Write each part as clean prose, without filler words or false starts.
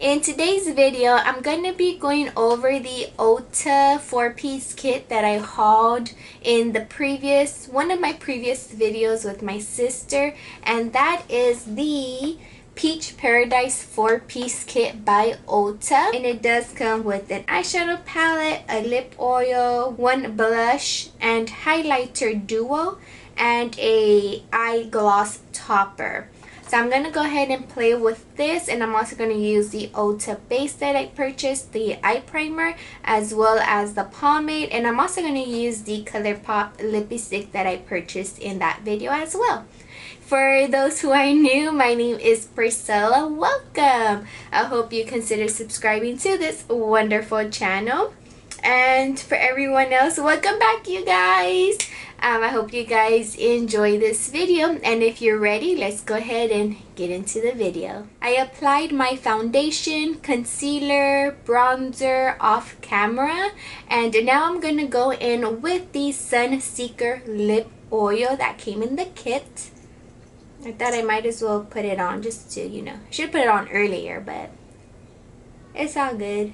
In today's video, I'm going to be going over the Ulta 4-piece kit that I hauled in one of my previous videos with my sister, and that is the Peach Paradise 4-piece kit by Ulta. And it does come with an eyeshadow palette, a lip oil, one blush and highlighter duo, and a eye gloss topper. So I'm going to go ahead and play with this, and I'm also going to use the Ulta base that I purchased, the eye primer, as well as the pomade, and I'm also going to use the Colourpop Lippie stick that I purchased in that video as well. For those who are new, my name is Priscilla. Welcome! I hope you consider subscribing to this wonderful channel. And for everyone else, welcome back, you guys. I hope you guys enjoy this video, and if you're ready, let's go ahead and get into the video. I applied my foundation, concealer, bronzer off camera, and now I'm gonna go in with the Sun Seeker lip oil that came in the kit. I thought I might as well put it on just to, I should put it on earlier, but it's all good.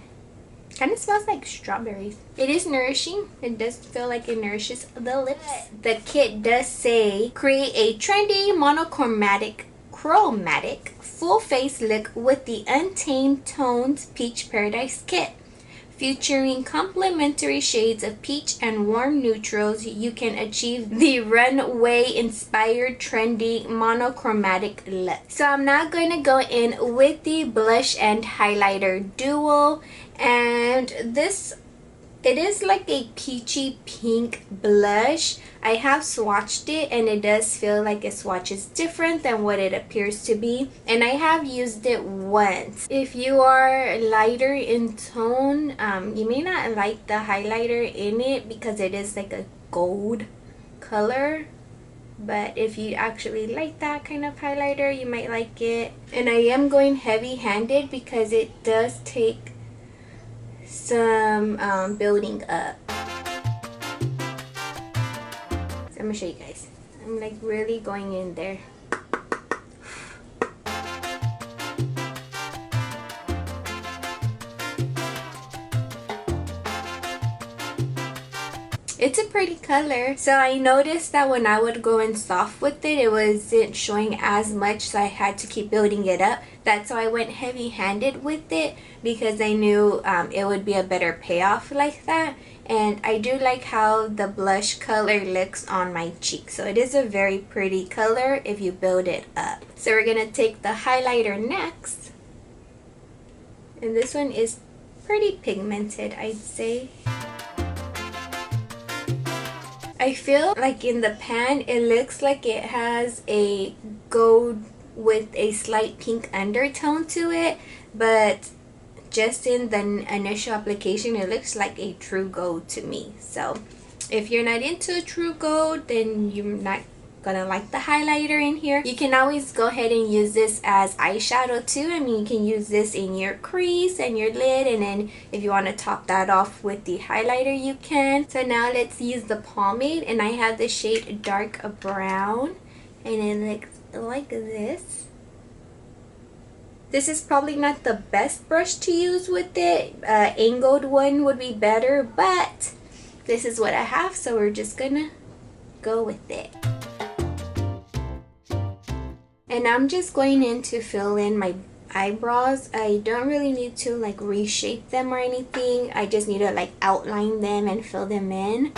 Kind of smells like strawberries. It is nourishing. It does feel like it nourishes the lips. The kit does say, create a trendy monochromatic full face look with the Untamed Tones Peach Paradise kit. Featuring complementary shades of peach and warm neutrals, you can achieve the runway-inspired trendy monochromatic look. So I'm now going to go in with the blush and highlighter duo, and it is like a peachy pink blush. I have swatched it, and it does feel like it swatches different than what it appears to be, and I have used it once. If you are lighter in tone, you may not like the highlighter in it because it is like a gold color, but if you actually like that kind of highlighter, you might like it. And I am going heavy-handed because it does take some building up. So I'm gonna show you guys. I'm like really going in there. It's a pretty color. So I noticed that when I would go in soft with it, it wasn't showing as much, so I had to keep building it up. That's why I went heavy-handed with it, because I knew it would be a better payoff like that. And I do like how the blush color looks on my cheek. So it is a very pretty color if you build it up. So we're going to take the highlighter next. And this one is pretty pigmented, I'd say. I feel like in the pan, it looks like it has a gold with a slight pink undertone to it, but just in the initial application, it looks like a true gold to me. So if you're not into true gold, then you're not gonna like the highlighter in here. You can always go ahead and use this as eyeshadow too. I mean, you can use this in your crease and your lid, and then if you want to top that off with the highlighter, you can. So now let's use the pomade, and I have the shade dark brown, and it looks like this. This is probably not the best brush to use with it. Angled one would be better, but this is what I have, so we're just gonna go with it. And I'm just going in to fill in my eyebrows. I don't really need to like reshape them or anything. I just need to like outline them and fill them in.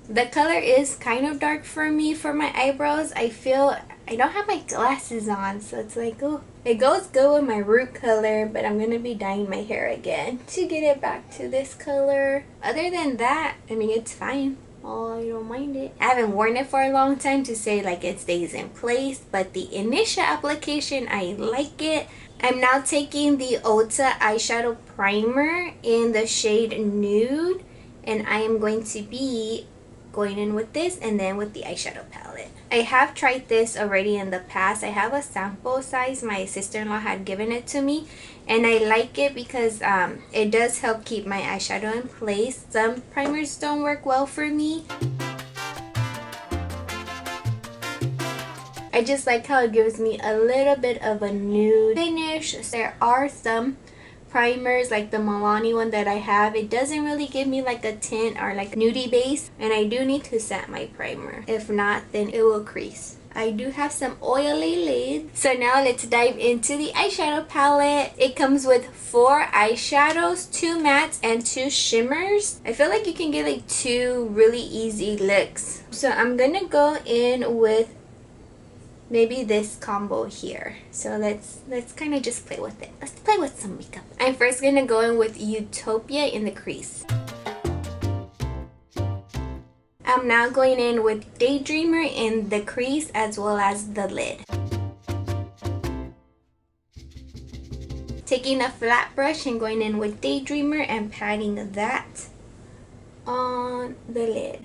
The color is kind of dark for me for my eyebrows. I feel I don't have my glasses on, so it's like, oh, it goes good with my root color, but I'm gonna be dyeing my hair again to get it back to this color. Other than that, I mean, it's fine. Oh, I don't mind it. I haven't worn it for a long time to say like it stays in place, but the initial application, I like it. I'm now taking the Ulta eyeshadow primer in the shade Nude, and I am going to be going in with this and then with the eyeshadow palette. I have tried this already in the past. I have a sample size. My sister-in-law had given it to me, and I like it because it does help keep my eyeshadow in place. Some primers don't work well for me. I just like how it gives me a little bit of a nude finish. There are some primers like the Milani one that I have, it doesn't really give me like a tint or like nudie base, and I do need to set my primer. If not, then it will crease. I do have some oily lids. So now let's dive into the eyeshadow palette. It comes with 4 eyeshadows, 2 mattes and 2 shimmers. I feel like you can get like 2 really easy looks. So I'm gonna go in with maybe this combo here. So let's kind of just play with it. Let's play with some makeup. I'm first gonna go in with Utopia in the crease. I'm now going in with Daydreamer in the crease as well as the lid. Taking a flat brush and going in with Daydreamer and patting that on the lid.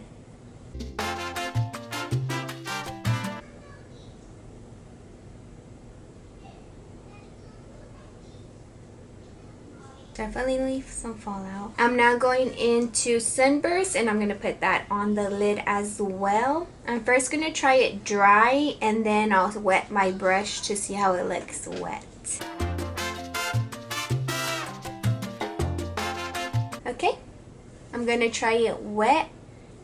Definitely leave some fallout. I'm now going into Sunburst and I'm going to put that on the lid as well. I'm first going to try it dry and then I'll wet my brush to see how it looks wet. Okay, I'm going to try it wet.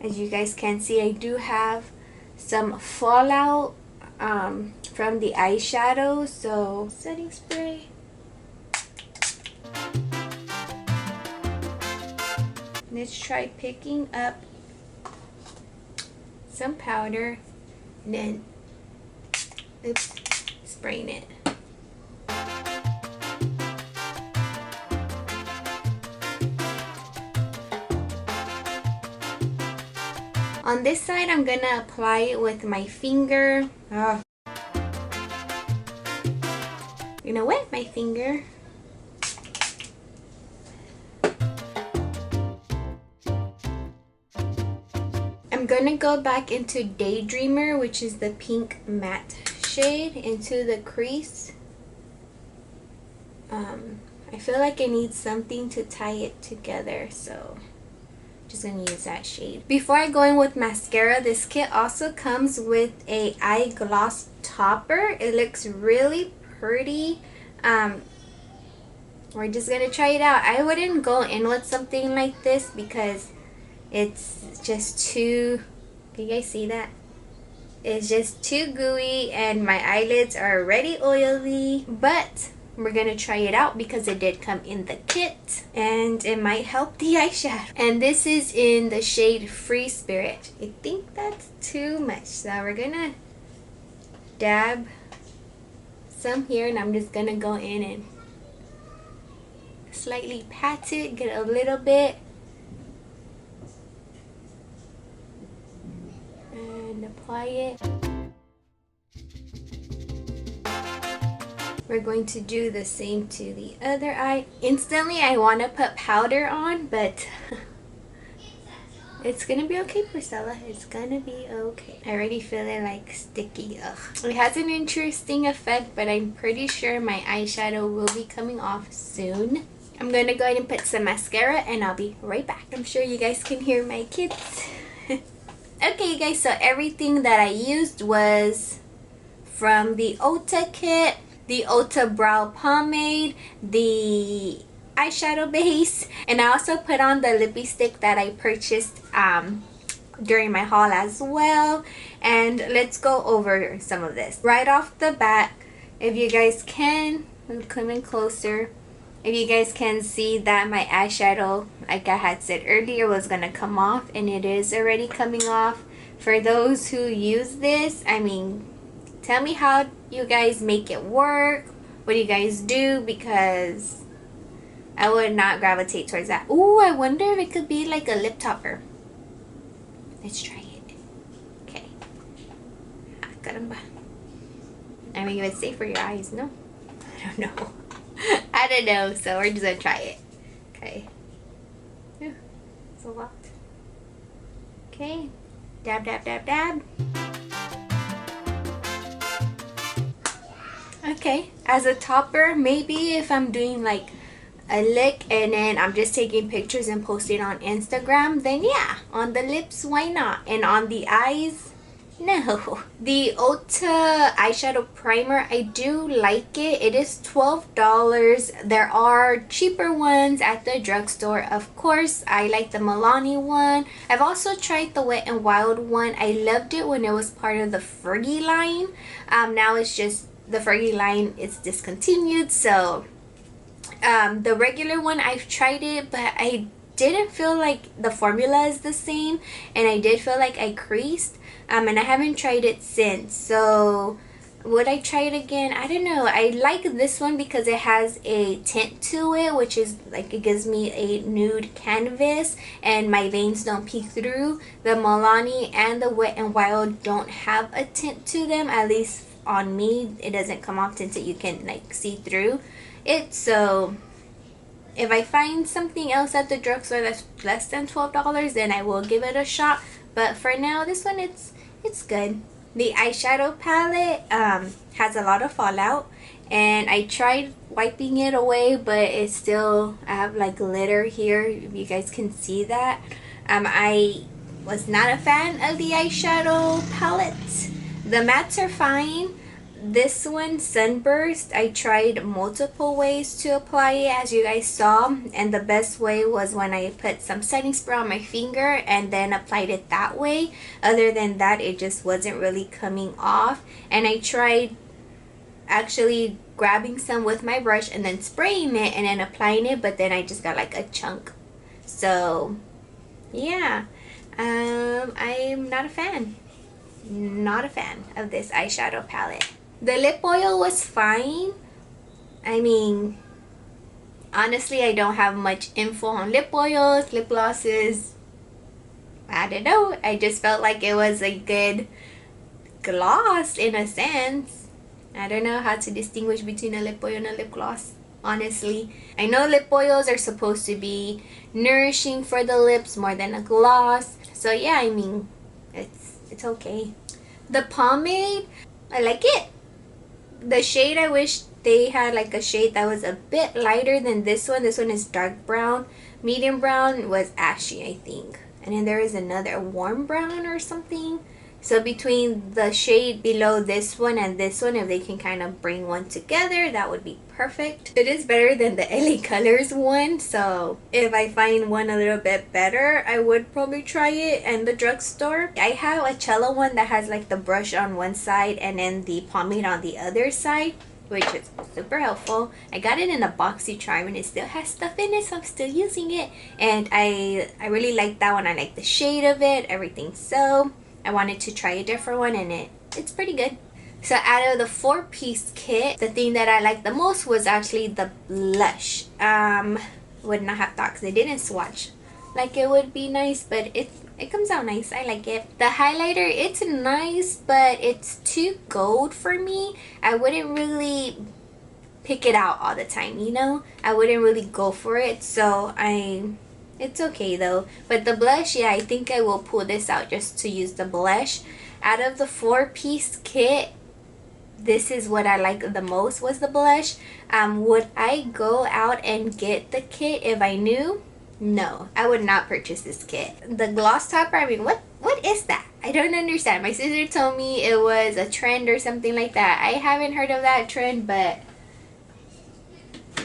As you guys can see, I do have some fallout from the eyeshadow. So setting spray. Let's try picking up some powder and then spraying it. On this side, I'm gonna apply it with my finger. I'm gonna wet my finger. I'm gonna go back into Daydreamer, which is the pink matte shade, into the crease. I feel like I need something to tie it together, so I'm just gonna use that shade. Before I go in with mascara, this kit also comes with a eye gloss topper. It looks really pretty. We're just gonna try it out. I wouldn't go in with something like this because it's just too, can you guys see that? It's just too gooey and my eyelids are already oily, but we're gonna try it out because it did come in the kit and it might help the eyeshadow. And this is in the shade Free Spirit. I think that's too much, so we're gonna dab some here and I'm just gonna go in and slightly pat it, get a little bit. Apply it. We're going to do the same to the other eye. Instantly I want to put powder on, but it's gonna be okay, Priscilla. It's gonna be okay. I already feel it like sticky. Ugh. It has an interesting effect, but I'm pretty sure my eyeshadow will be coming off soon. I'm gonna go ahead and put some mascara and I'll be right back. I'm sure you guys can hear my kids. Okay, you guys, so everything that I used was from the Ulta kit, the Ulta Brow Pomade, the eyeshadow base, and I also put on the lippy stick that I purchased during my haul as well. And let's go over some of this. Right off the bat, if you guys can, we'll come in closer. If you guys can see that my eyeshadow, like I had said earlier, was gonna come off, and it is already coming off. For those who use this, I mean, tell me how you guys make it work. What do you guys do? Because I would not gravitate towards that. Ooh, I wonder if it could be like a lip topper. Let's try it. Okay. Caramba. I mean, it's safe for your eyes, no? I don't know. I don't know, so we're just gonna try it. Okay. Ooh, it's a lot. Okay. Dab, dab, dab, dab. Okay, as a topper, maybe if I'm doing like a lick and then I'm just taking pictures and posting on Instagram, then yeah, on the lips, why not? And on the eyes, No. The Ulta eyeshadow primer, I do like it. It is $12. There are cheaper ones at the drugstore. Of course, I like the Milani one. I've also tried the Wet n Wild one. I loved it when it was part of the Fergie line. Now it's just the Fergie line is discontinued. So the regular one, I've tried it, but I didn't feel like the formula is the same, and I did feel like I creased. And I haven't tried it since. So would I try it again? I don't know. I like this one because it has a tint to it, which is like, it gives me a nude canvas and my veins don't peek through. The Milani and the Wet n Wild don't have a tint to them, at least on me. It doesn't come off tinted. You can like see through it. So if I find something else at the drugstore that's less than $12, then I will give it a shot. But for now, this one, it's good. The eyeshadow palette has a lot of fallout, and I tried wiping it away, but it's still, I have like glitter here, if you guys can see that. I was not a fan of the eyeshadow palette. The mattes are fine. This one, Sunburst, I tried multiple ways to apply it, as you guys saw, and the best way was when I put some setting spray on my finger and then applied it that way. Other than that, it just wasn't really coming off. And I tried actually grabbing some with my brush and then spraying it and then applying it, but then I just got like a chunk. So yeah, I'm not a fan. Not a fan of this eyeshadow palette. The lip oil was fine. I mean, honestly, I don't have much info on lip oils, lip glosses. I don't know. I just felt like it was a good gloss in a sense. I don't know how to distinguish between a lip oil and a lip gloss, honestly. I know lip oils are supposed to be nourishing for the lips more than a gloss. So yeah, I mean, it's okay. The pomade, I like it. The shade, I wish they had like a shade that was a bit lighter than this one. This one is dark brown. Medium brown was ashy, I think. And then there is another warm brown or something. So between the shade below this one and this one, if they can kind of bring one together, that would be perfect. It is better than the LA Colors one. So if I find one a little bit better, I would probably try it in the drugstore. I have a Cello one that has like the brush on one side and then the pomade on the other side, which is super helpful. I got it in a BOXYCHARM and it still has stuff in it, so I'm still using it. And I really like that one. I like the shade of it, everything. So I wanted to try a different one, and it's pretty good. So out of the 4-piece kit, the thing that I liked the most was actually the blush. Would not have thought, because they didn't swatch like it would be nice, but it comes out nice. I like it. The highlighter, it's nice, but it's too gold for me. I wouldn't really pick it out all the time, you know? I wouldn't really go for it, so it's okay though. But the blush, yeah, I think I will pull this out just to use the blush. Out of the 4-piece kit, this is what I like the most, was the blush. Would I go out and get the kit if I knew? No, I would not purchase this kit. The gloss topper, I mean, what is that? I don't understand. My sister told me it was a trend or something like that. I haven't heard of that trend, but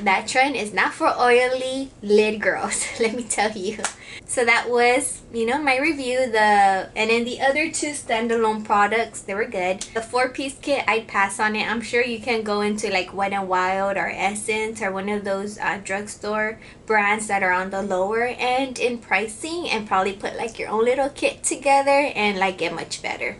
that trend is not for oily lid girls, let me tell you. So that was, you know, my review. And then the other 2 standalone products, they were good. The 4-piece kit, I'd pass on it. I'm sure you can go into like Wet n Wild or Essence or one of those drugstore brands that are on the lower end in pricing and probably put like your own little kit together and like get much better.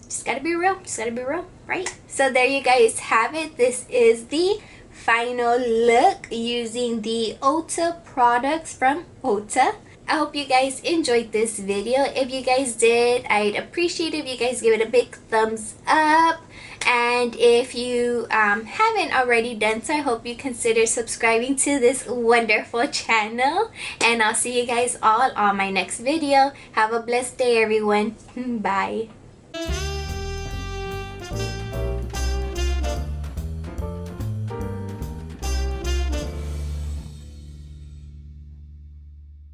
Just gotta be real. Just gotta be real, right? So there you guys have it. This is the final look using the Ulta products from Ulta. I hope you guys enjoyed this video. If you guys did, I'd appreciate it if you guys give it a big thumbs up. And if you haven't already done so, I hope you consider subscribing to this wonderful channel. And I'll see you guys all on my next video. Have a blessed day, everyone. Bye.